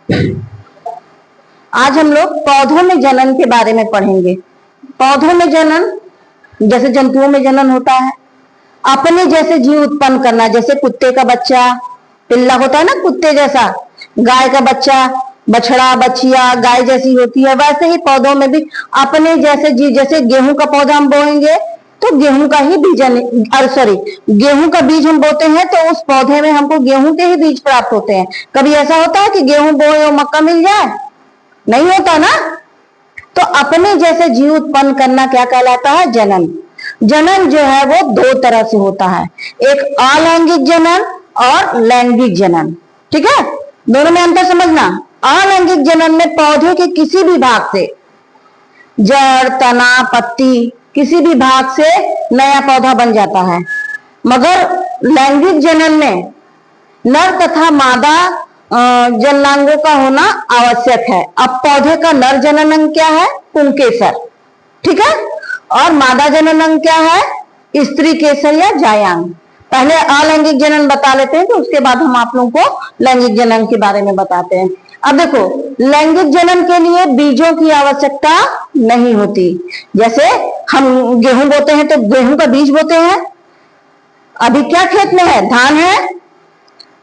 आज हम लोग पौधों में जनन के बारे में पढ़ेंगे। पौधों में जनन, जैसे जंतुओं में जनन होता है, अपने जैसे जीव उत्पन्न करना, जैसे कुत्ते का बच्चा पिल्ला होता है ना, कुत्ते जैसा, गाय का बच्चा बछड़ा बछिया गाय जैसी होती है, वैसे ही पौधों में भी अपने जैसे जीव, जैसे गेहूं का पौधा हम बोएंगे तो गेहूं का ही बीज, गेहूं का बीज हम बोते हैं तो उस पौधे में हमको गेहूं के ही बीज प्राप्त होते हैं। कभी ऐसा होता है कि गेहूं बोए और मक्का मिल जाए? नहीं होता ना। तो अपने जैसे जीव उत्पन्न करना क्या कहलाता है? जनन। जनन जो है वो दो तरह से होता है, एक अलैंगिक जनन और लैंगिक जनन। ठीक है, दोनों में अंतर समझना। अलैंगिक जनन में पौधे के किसी भी भाग से, जड़ तना पत्ती, किसी भी भाग से नया पौधा बन जाता है। मगर लैंगिक जनन में नर तथा मादा जननांगों का होना आवश्यक है। अब पौधे का नर जननांग क्या है? पुंकेसर। ठीक है, और मादा जननांग क्या है? स्त्री केसर या जायांग। पहले अलैंगिक जनन बता लेते हैं, तो उसके बाद हम आप लोगों को लैंगिक जनन के बारे में बताते हैं। अब देखो, लैंगिक जनन के लिए बीजों की आवश्यकता नहीं होती। जैसे हम गेहूं बोते हैं तो गेहूं का बीज बोते हैं। अभी क्या खेत में है? धान है,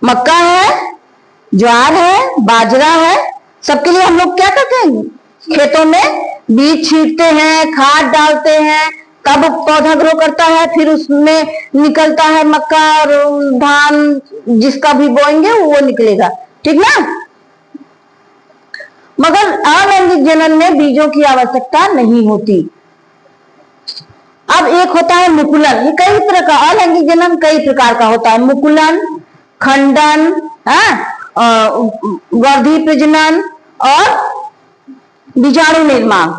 मक्का है, ज्वार है, बाजरा है। सबके लिए हम लोग क्या करते हैं? खेतों में बीज छींटते हैं, खाद डालते हैं, तब पौधा ग्रो करता है, फिर उसमें निकलता है मक्का और धान, जिसका भी बोएंगे वो निकलेगा। ठीक ना। मगर अलैंगिक जनन में बीजों की आवश्यकता नहीं होती। अब एक होता है मुकुलन। ये कई तरह का अलैंगिक जनन कई प्रकार का होता है। मुकुलन, खंडन, वर्धी प्रजनन और बीजाणु निर्माण।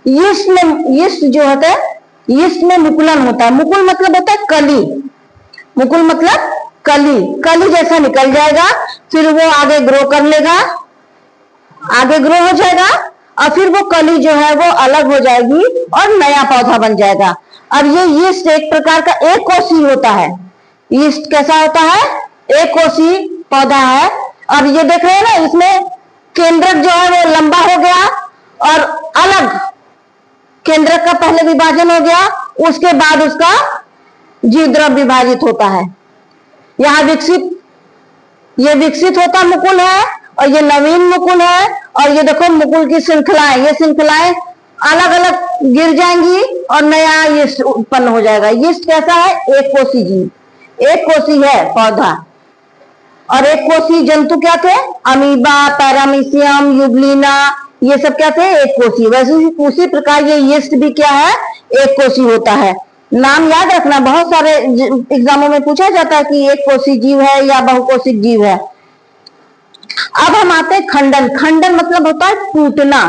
यीस्ट जो होता है, यीस्ट में मुकुलन होता है। मुकुल मतलब होता है कली। मुकुल मतलब कली, कली जैसा निकल जाएगा, फिर वो आगे ग्रो कर लेगा, आगे ग्रो हो जाएगा, और फिर वो कली जो है वो अलग हो जाएगी और नया पौधा बन जाएगा। अब ये यीस्ट एक प्रकार का एक कोषी होता है। यीस्ट कैसा होता है? एक कोषी पौधा है। अब ये देख रहे हैं ना, इसमें केंद्रक जो है वो लंबा हो गया और अलग केंद्रक का पहले विभाजन हो गया, उसके बाद उसका जीवद्रव विभाजित होता है। यहां ये विकसित होता मुकुल है और ये नवीन मुकुल है। और ये देखो मुकुल की श्रृंखलाएं, ये श्रृंखलाएं अलग अलग गिर जाएंगी और नया यीस्ट उत्पन्न हो जाएगा। यीस्ट कैसा है? एक कोषी जीव, एक कोषी है पौधा। और एक कोषी जंतु क्या थे? अमीबा, पैरामीशियम, यूग्लिना, ये सब क्या थे? एक कोषी। वैसे उसी प्रकार ये यीस्ट भी क्या है? एक कोषी होता है। नाम याद रखना, बहुत सारे एग्जामों में पूछा जाता है कि एक कोषी जीव है या बहुकोषिक जीव है। अब हम आते हैं खंडन। खंडन मतलब होता है टूटना।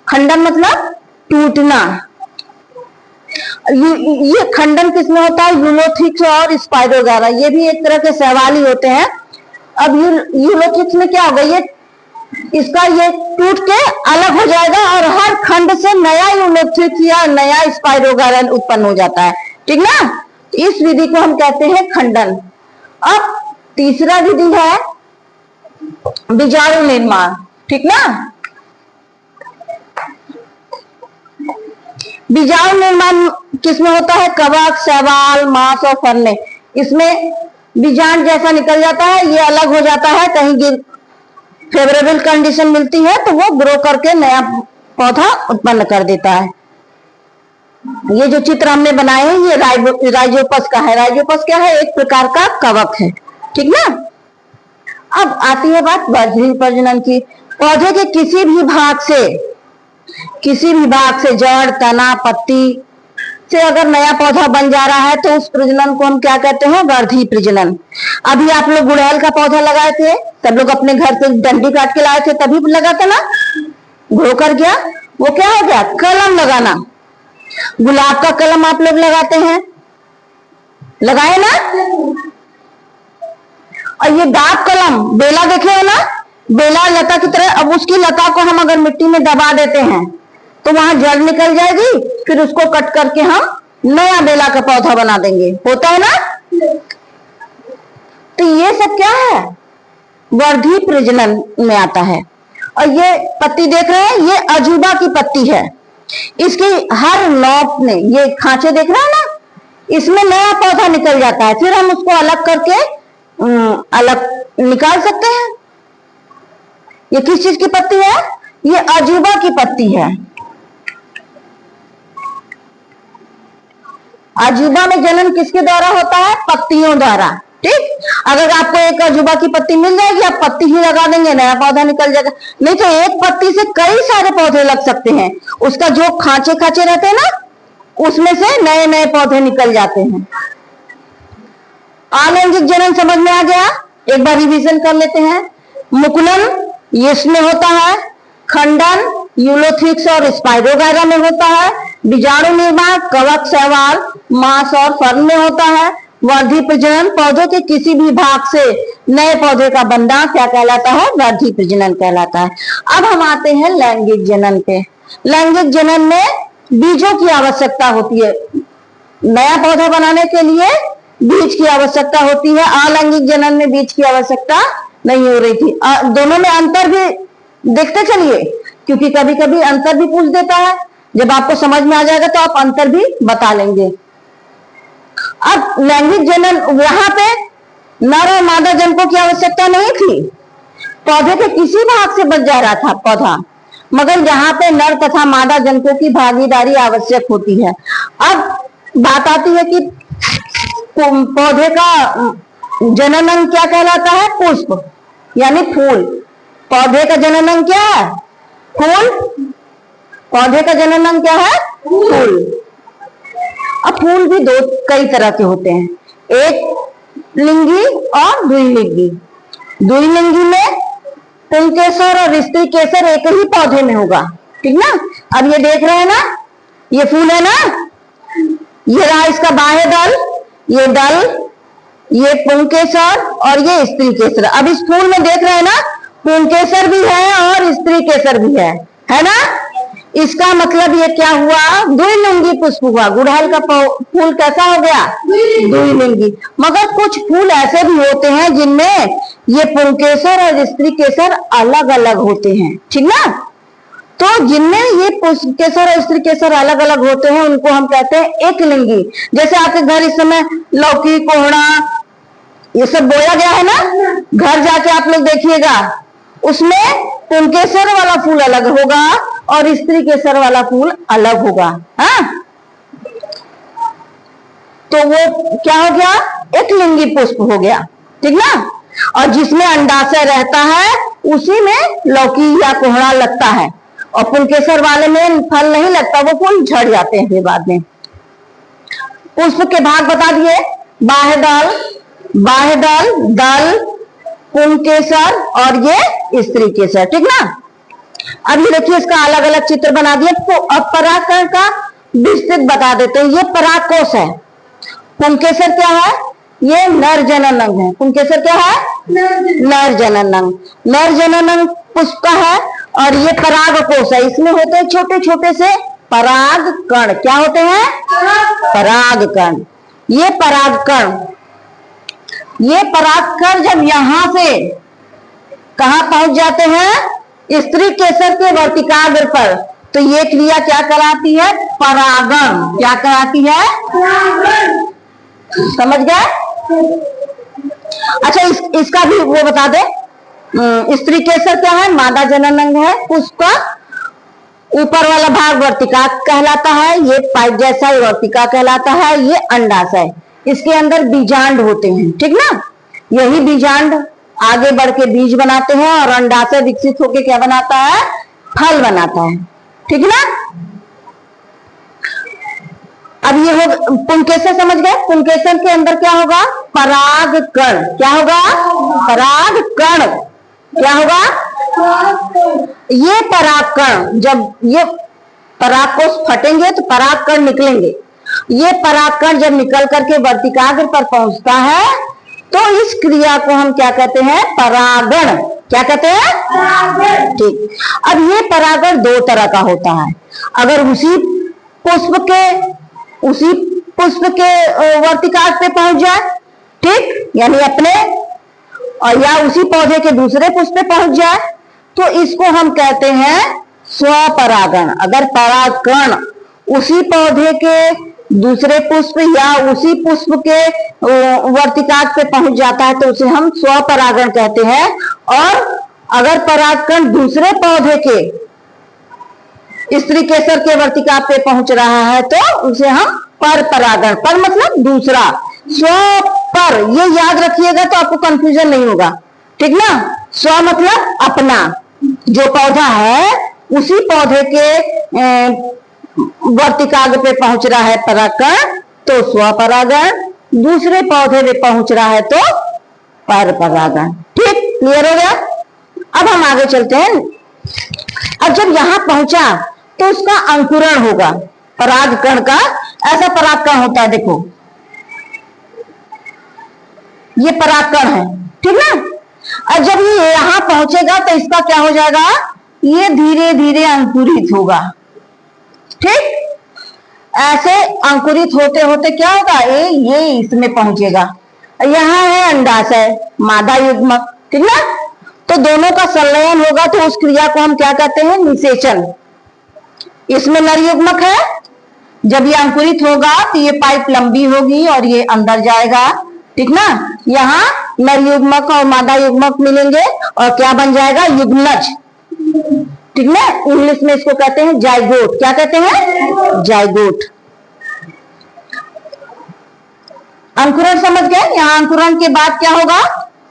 खंडन मतलब टूटना। ये खंडन किसमें होता है? यूलोथिक्स और स्पाइरोगारा, ये भी एक तरह के शैवाली होते हैं। अब यूलोथिक्स में क्या होगा? ये इसका ये टूट के अलग हो जाएगा और हर खंड से नया यूलोथिक्स या नया स्पाइरोगारा उत्पन्न हो जाता है। ठीक ना। इस विधि को हम कहते हैं खंडन। अब तीसरा विधि है बीजाणु निर्माण। ठीक ना। बीजाणु निर्माण किसमें होता है? कवक, शैवाल, मांस और फर में। इसमें बीजाणु जैसा निकल जाता है, ये अलग हो जाता है, कहीं फेवरेबल कंडीशन मिलती है तो वो ग्रो करके नया पौधा उत्पन्न कर देता है। ये जो चित्र हमने बनाए हैं ये राइजोपस का है। राइजोपस क्या है? एक प्रकार का कवक है। ठीक ना। अब आती है बात वर्धी प्रजनन की। पौधे के किसी भी भाग से जड़ तना पत्ती से अगर नया पौधा बन जा रहा है तो उस प्रजनन को हम क्या कहते हैं? वर्धी प्रजनन। अभी आप लोग गुड़हल का पौधा लगाए थे, सब लोग अपने घर से डंडी काट के लाए थे, तभी लगा था ना, ग्रो कर गया। वो क्या हो गया? कलम लगाना। गुलाब का कलम आप लोग लगाते हैं, लगाए ना। और ये डाक कलम, बेला देखे हो ना, बेला लता की तरह। अब उसकी लता को हम अगर मिट्टी में दबा देते हैं तो वहां जड़ निकल जाएगी, फिर उसको कट करके हम नया बेला का पौधा बना देंगे। होता है ना। तो ये सब क्या है? वर्धी प्रजनन में आता है। और ये पत्ती देख रहे हैं, ये अजूबा की पत्ती है। इसकी हर नोक में ये खांचे देख रहे हैं ना, इसमें नया पौधा निकल जाता है, फिर हम उसको अलग करके अलग निकाल सकते हैं। ये किस चीज की पत्ती है? ये अजूबा की पत्ती है। अजूबा में जनन किसके द्वारा होता है? पत्तियों द्वारा। ठीक, अगर आपको एक अजूबा की पत्ती मिल जाएगी, आप पत्ती ही लगा देंगे, नया पौधा निकल जाएगा। नहीं तो एक पत्ती से कई सारे पौधे लग सकते हैं। उसका जो खांचे खांचे रहते हैं ना, उसमें से नए नए पौधे निकल जाते हैं। अलैंगिक जनन समझ में आ गया? एक बार रिवीजन कर लेते हैं। मुकुलन ये इसमें होता है, खंडन यूलोथ्रिक्स और स्पाइरोगायरा में होता है, बीजाणु निर्माण कवक शैवाल मांस और फर्न में होता है, वर्धी प्रजनन पौधों के किसी भी भाग से नए पौधे का बनना क्या कहलाता है? वर्धी प्रजनन कहलाता है। अब हम आते हैं लैंगिक जनन पे। लैंगिक जनन में बीजों की आवश्यकता होती है, नया पौधा बनाने के लिए बीज की आवश्यकता होती है। अलैंगिक जनन में बीज की आवश्यकता नहीं हो रही थी। दोनों में अंतर भी देखते चलिए, क्योंकि कभी कभी अंतर भी पूछ देता है। जब आपको समझ में आ जाएगा तो आप अंतर भी बता लेंगे। अब लैंगिक जनन, यहाँ पे नर और मादा जनकों की आवश्यकता नहीं थी, पौधे के किसी भाग से बच जा रहा था पौधा, मगर यहाँ पे नर तथा मादा जनकों की भागीदारी आवश्यक होती है। अब बात आती है कि पौधे का जनन अंग क्या कहलाता है? पुष्प यानी फूल। पौधे का जनन अंग क्या है? फूल। पौधे का जनन अंग क्या है? फूल। अब फूल भी कई तरह के होते हैं, एक लिंगी और द्विलिंगी। द्विलिंगी में पुंकेसर और स्त्री केसर एक ही पौधे में होगा, ठीक ना। अब ये देख रहे हैं ना, ये फूल है ना, ये रहा इसका बाह्य दल, ये दल, ये पुंकेसर और ये स्त्री केसर। अब इस फूल में देख रहे हैं ना, पुंकेसर भी है और स्त्री केसर भी है ना। इसका मतलब ये क्या हुआ? द्विलिंगी पुष्प हुआ। गुड़हल का फूल कैसा हो गया? द्विलिंगी। मगर कुछ फूल ऐसे भी होते हैं जिनमें ये पुंकेसर और स्त्री केसर अलग अलग होते हैं, ठीक ना। तो जिनमें ये पुंकेसर और स्त्री केसर अलग अलग होते हैं उनको हम कहते हैं एक लिंगी। जैसे आपके घर इस समय लौकी कोहड़ा ये सब बोया गया है ना, घर जाके आप लोग देखिएगा, उसमें पुंकेसर वाला फूल अलग होगा और स्त्री केसर वाला फूल अलग होगा। हाँ, तो वो क्या हो गया? एक लिंगी पुष्प हो गया, ठीक ना। और जिसमें अंडाशय रहता है उसी में लौकी या कोहड़ा लगता है, और पुंकेसर वाले में फल नहीं लगता, वो फूल झड़ जाते हैं फिर बाद में। पुष्प के भाग बता दिए, बाह्य दल, दल, पुंकेसर और ये स्त्री केसर, ठीक ना। अब ये देखिए इसका अलग अलग चित्र बना दिया। तो अब परागकण का विस्तृत बता देते हैं। ये परागकोश है। पुंकेसर क्या है? ये नर जनन अंग है। पुंकेसर क्या है? नर जनन अंग। नर जनन अंग पुष्प का है। और ये परागकोश है, इसमें होते हैं छोटे छोटे से परागकण। क्या होते हैं? परागकण। ये परागकण जब यहां से कहां पहुंच जाते हैं? स्त्री केसर के वर्तिकाग्र पर, तो ये क्रिया क्या कराती है? परागण। क्या कराती है? परागण। समझ गए? अच्छा, इसका भी वो बता दे। स्त्री केसर क्या है? मादा जनन अंग है। उसका ऊपर वाला भाग वर्तिका कहलाता है, ये पाइप जैसा वर्तिका कहलाता है, ये अंडाशय। इसके अंदर बीजांड होते हैं, ठीक ना। यही बीजांड आगे बढ़ के बीज बनाते हैं और अंडाशय विकसित होकर क्या बनाता है? फल बनाता है, ठीक ना। अब ये हो पुंकेसर, समझ गए? पुंकेसर के अंदर क्या होगा? परागकण। क्या होगा? परागकण। क्या होगा? ये परागकण, जब ये परागकोश फटेंगे तो परागकण निकलेंगे। ये परागकण जब निकल करके वर्तिकाग्र पर पहुंचता है तो इस क्रिया को हम क्या कहते हैं? परागण। क्या कहते हैं? परागण। ठीक। अब ये परागण दो तरह का होता है। अगर उसी पुष्प के वर्तिकाग्र पे पहुंच जाए, ठीक, यानी अपने, और या उसी पौधे के दूसरे पुष्प पे पहुंच जाए, तो इसको हम कहते हैं स्वपरागण। अगर परागकण उसी पौधे के दूसरे पुष्प या उसी पुष्प के वर्तिकाग्र पे पहुंच जाता है तो उसे हम स्वपरागण कहते हैं। और अगर परागकण दूसरे पौधे के स्त्री केसर के वर्तिका पे पहुंच रहा है तो उसे हम पर परागण, पर मतलब दूसरा, स्व पर, ये याद रखिएगा तो आपको कंफ्यूजन नहीं होगा, ठीक ना। स्व मतलब अपना, जो पौधा है उसी पौधे के वर्तिकाग्र पे पहुंच रहा है परागकण तो स्व परागण, दूसरे पौधे पे पहुंच रहा है तो पर परागण। ठीक, क्लियर हो गया। अब हम आगे चलते हैं। अब जब यहां पहुंचा तो उसका अंकुरण होगा परागकण का। ऐसा परागकण होता है, देखो ये परागकण है, ठीक ना। और जब ये यहां पहुंचेगा तो इसका क्या हो जाएगा, ये धीरे धीरे अंकुरित होगा। ठीक, ऐसे अंकुरित होते होते क्या होगा, ये इसमें पहुंचेगा। यहां है अंडाशय, मादा युग्मक, ठीक ना। तो दोनों का संलयन होगा तो उस क्रिया को हम क्या कहते हैं, निषेचन। इसमें नर युग्मक है, जब ये अंकुरित होगा तो ये पाइप लंबी होगी और ये अंदर जाएगा, ठीक ना। यहाँ नर युग्मक और मादा युग्मक मिलेंगे और क्या बन जाएगा, युग्मनज, ठीक ना। इंग्लिश में इसको कहते हैं जाइगोट। क्या कहते हैं, जाइगोट। अंकुरण समझ गए। यहाँ अंकुरण के बाद क्या होगा,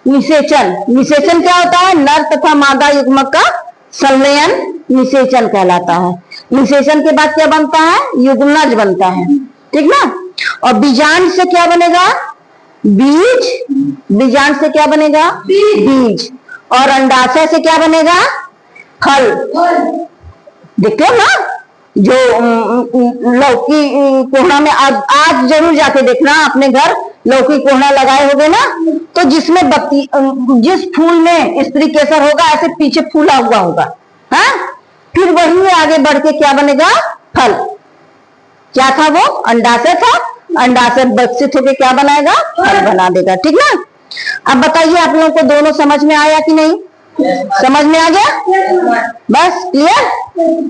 निषेचन। निषेचन क्या होता है, नर तथा मादा युग्मक का संलयन निषेचन कहलाता है। निषेचन के बाद क्या बनता है, युग्मनज बनता है, ठीक ना। और बीजांड से क्या बनेगा, बीज। बीजांड से क्या बनेगा, बीज। और अंडाशय से क्या बनेगा, फल। देखते हो ना, जो लौकी कोहड़ा में आज जरूर जाके देखना अपने घर, लौकी कोहड़ा लगाए होगे ना, तो जिसमें बत्ती, जिस फूल में स्त्री केसर होगा ऐसे पीछे फूला हुआ होगा, हाँ। फिर वही आगे बढ़ के क्या बनेगा, फल। क्या था वो, अंडाशय था। अंडाशय विकसित होकर क्या बनाएगा, फल बना देगा, ठीक ना। अब बताइए आप लोगों को दोनों समझ में आया कि नहीं, समझ में आ गया, बस क्लियर।